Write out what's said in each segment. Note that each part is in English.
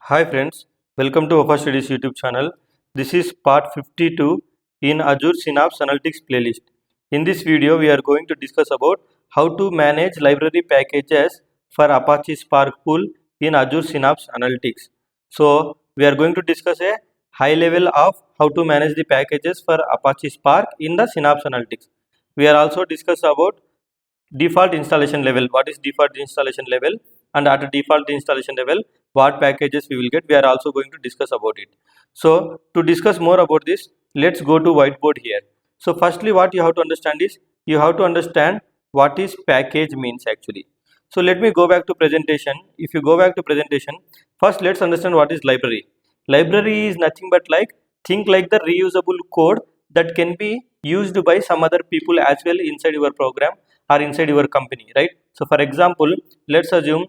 Hi friends, welcome to Apache Studies YouTube channel. This is part 52 in Azure Synapse Analytics playlist. In this video, we are going to discuss about how to manage library packages for Apache Spark pool in Azure Synapse Analytics. So, we are going to discuss a high level of how to manage the packages for Apache Spark in the Synapse Analytics. We are also discuss about default installation level. What is default installation level? And at a default installation level, what packages we will get? We are also going to discuss about it. So to discuss more about this, let's go to whiteboard here. So firstly, what you have to understand is you have to understand what is package means actually. So let me go back to presentation. If you go back to presentation, first let's understand what is library. Library is nothing but think like the reusable code that can be used by some other people as well inside your program or inside your company, right? So for example, let's assume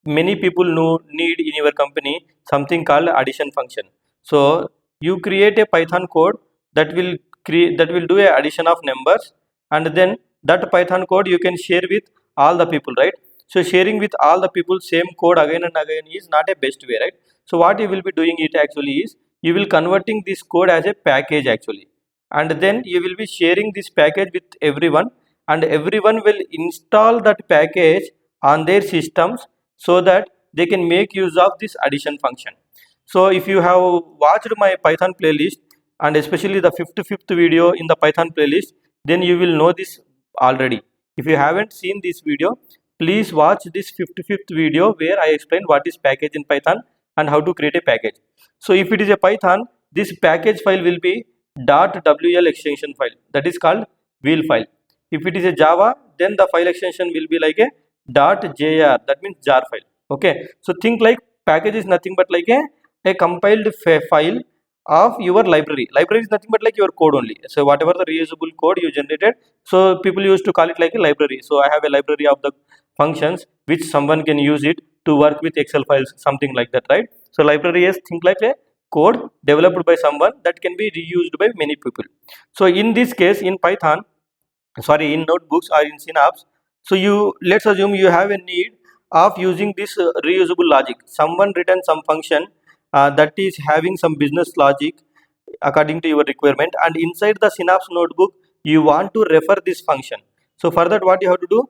many people need in your company something called addition function. So you create a Python code that will do a addition of numbers, and then that Python code you can share with all the people, right? So sharing with all the people same code again and again is not a best way, right? So what you will be doing it actually is you will converting this code as a package actually, and then you will be sharing this package with everyone, and everyone will install that package on their systems so that they can make use of this addition function. So if you have watched my Python playlist, and especially the 55th video in the Python playlist, then you will know this already. If you haven't seen this video, please watch this 55th video where I explain what is package in Python and how to create a package. So if it is a Python, this package file will be .wl extension file, that is called wheel file. If it is a Java, then the file extension will be like a .jar, that means jar file. Okay, so think like package is nothing but like a compiled file of your library. Library is nothing but like your code only. So whatever the reusable code you generated, so people used to call it like a library. So I have a library of the functions which someone can use it to work with Excel files, something like that, right? So library is think like a code developed by someone that can be reused by many people. So in this case, in Python, sorry, in notebooks or in Synapse, so you, let's assume you have a need of using this reusable logic. Someone written some function that is having some business logic according to your requirement, and inside the Synapse notebook you want to refer this function. So for that, what you have to do,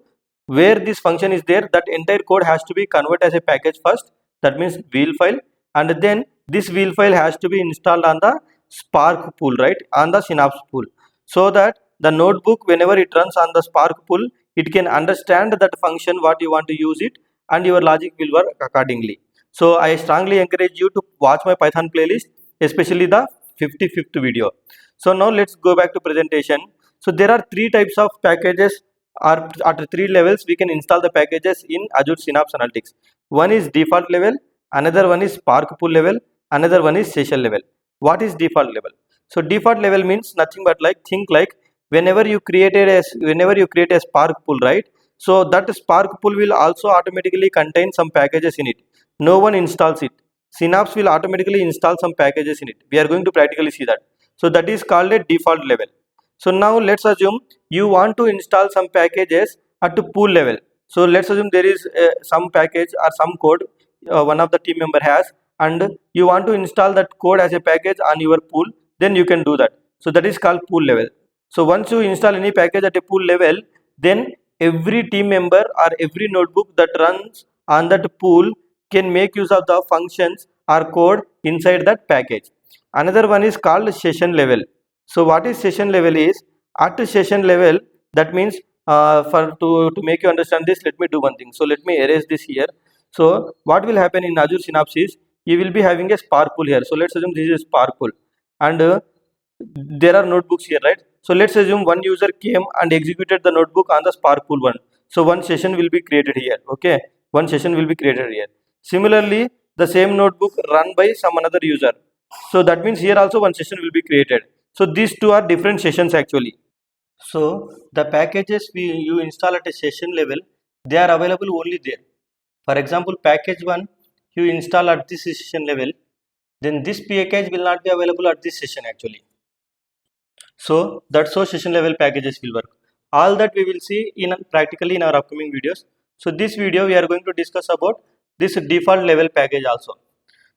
where this function is there, that entire code has to be converted as a package first, that means wheel file, and then this wheel file has to be installed on the Spark pool, right, on the Synapse pool, so that the notebook, whenever it runs on the Spark pool, it can understand that function what you want to use it, and your logic will work accordingly. So I strongly encourage you to watch my Python playlist, especially the 55th video. So now let's go back to presentation. So there are three types of packages, or at three levels we can install the packages in Azure Synapse Analytics. One is default level, another one is Spark pool level, another one is session level. What is default level? So default level means nothing but like think like whenever you create a Spark pool, right? So that Spark pool will also automatically contain some packages in it. No one installs it. Synapse will automatically install some packages in it. We are going to practically see that. So that is called a default level. So now let's assume you want to install some packages at the pool level. So let's assume there is some package or some code one of the team member has, and you want to install that code as a package on your pool, then you can do that. So that is called pool level. So once you install any package at a pool level, then every team member or every notebook that runs on that pool can make use of the functions or code inside that package. Another one is called session level. So what is session level is, at session level, that means to make you understand this, let me do one thing. So let me erase this here. So what will happen in Azure Synapse is you will be having a Spark pool here. So let's assume this is a Spark pool, and there are notebooks here, right? So let's assume one user came and executed the notebook on the Spark pool one. So one session will be created here. Okay, one session will be created here. Similarly, the same notebook run by some another user. So that means here also one session will be created. So these two are different sessions actually. So the packages you install at a session level, they are available only there. For example, package 1 you install at this session level, then this package will not be available at this session actually. So that's how session level packages will work. All that we will see in practically in our upcoming videos. So this video we are going to discuss about this default level package also.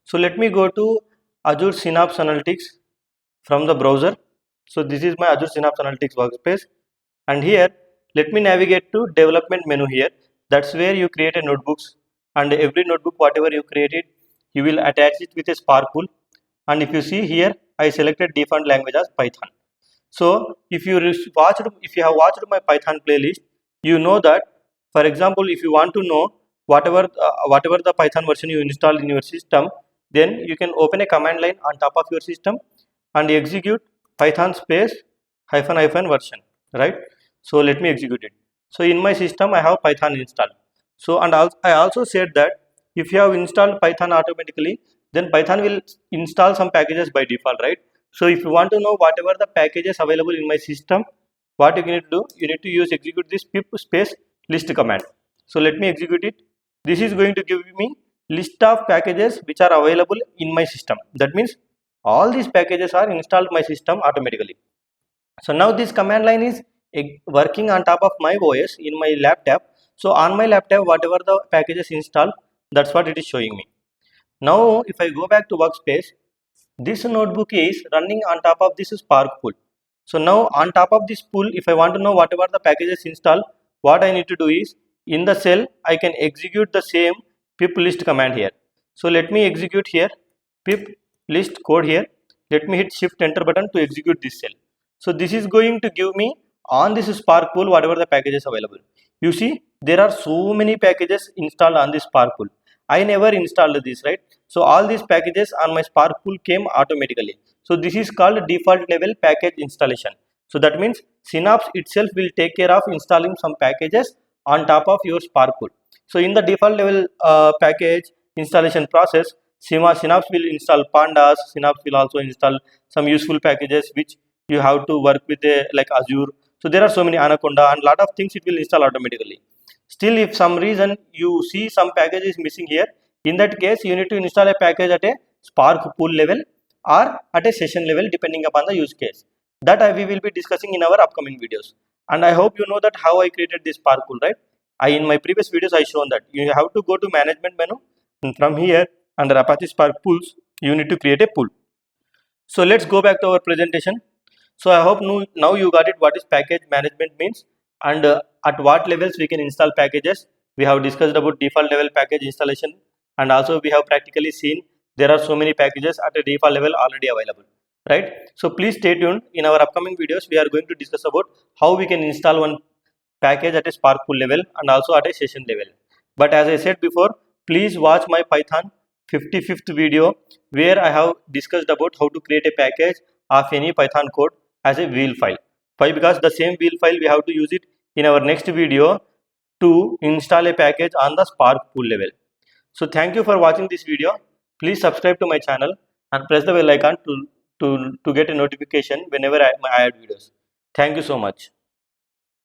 So let me go to Azure Synapse Analytics from the browser. So this is my Azure Synapse Analytics workspace, and here let me navigate to development menu here. That's where you create a notebooks, and every notebook whatever you created, you will attach it with a Spark pool. And if you see here, I selected default language as Python. So if you have watched my Python playlist, you know that, for example, if you want to know whatever the Python version you install in your system, then you can open a command line on top of your system and execute Python space hyphen hyphen version, right? So let me execute it. So in my system I have Python installed. So and I also said that if you have installed Python automatically, then Python will install some packages by default, right? So if you want to know whatever the packages available in my system, what you need to do, you need to use execute this pip space list command. So let me execute it. This is going to give me list of packages which are available in my system. That means all these packages are installed in my system automatically. So now this command line is working on top of my OS in my laptop. So on my laptop, whatever the packages installed, that's what it is showing me. Now if I go back to workspace, this notebook is running on top of this Spark pool. So now on top of this pool, if I want to know whatever the packages installed, what I need to do is, in the cell I can execute the same pip list command here. So let me execute here pip list code here. Let me hit shift enter button to execute this cell. So this is going to give me on this Spark pool whatever the packages available. You see there are so many packages installed on this Spark pool. I never installed this, right? So all these packages on my Spark pool came automatically. So this is called default level package installation. So that means Synapse itself will take care of installing some packages on top of your Spark pool. So in the default level package installation process, Synapse will install pandas. Synapse will also install some useful packages which you have to work with like Azure. So there are so many Anaconda and lot of things it will install automatically. Still, if some reason you see some package is missing here, in that case you need to install a package at a Spark pool level or at a session level depending upon the use case. That we will be discussing in our upcoming videos. And I hope you know that how I created this Spark pool, right? In my previous videos I shown that you have to go to management menu, and from here under Apache Spark pools you need to create a pool. So let's go back to our presentation. So I hope now you got it what is package management means, and at what levels we can install packages. We have discussed about default level package installation, and also we have practically seen there are so many packages at a default level already available, right? So please stay tuned. In our upcoming videos we are going to discuss about how we can install one package at a Spark pool level and also at a session level. But as I said before, please watch my Python 55th video where I have discussed about how to create a package of any Python code as a wheel file. Why? Because the same wheel file we have to use it in our next video to install a package on the Spark pool level. So thank you for watching this video. Please subscribe to my channel and press the bell icon to get a notification whenever I add videos. Thank you so much.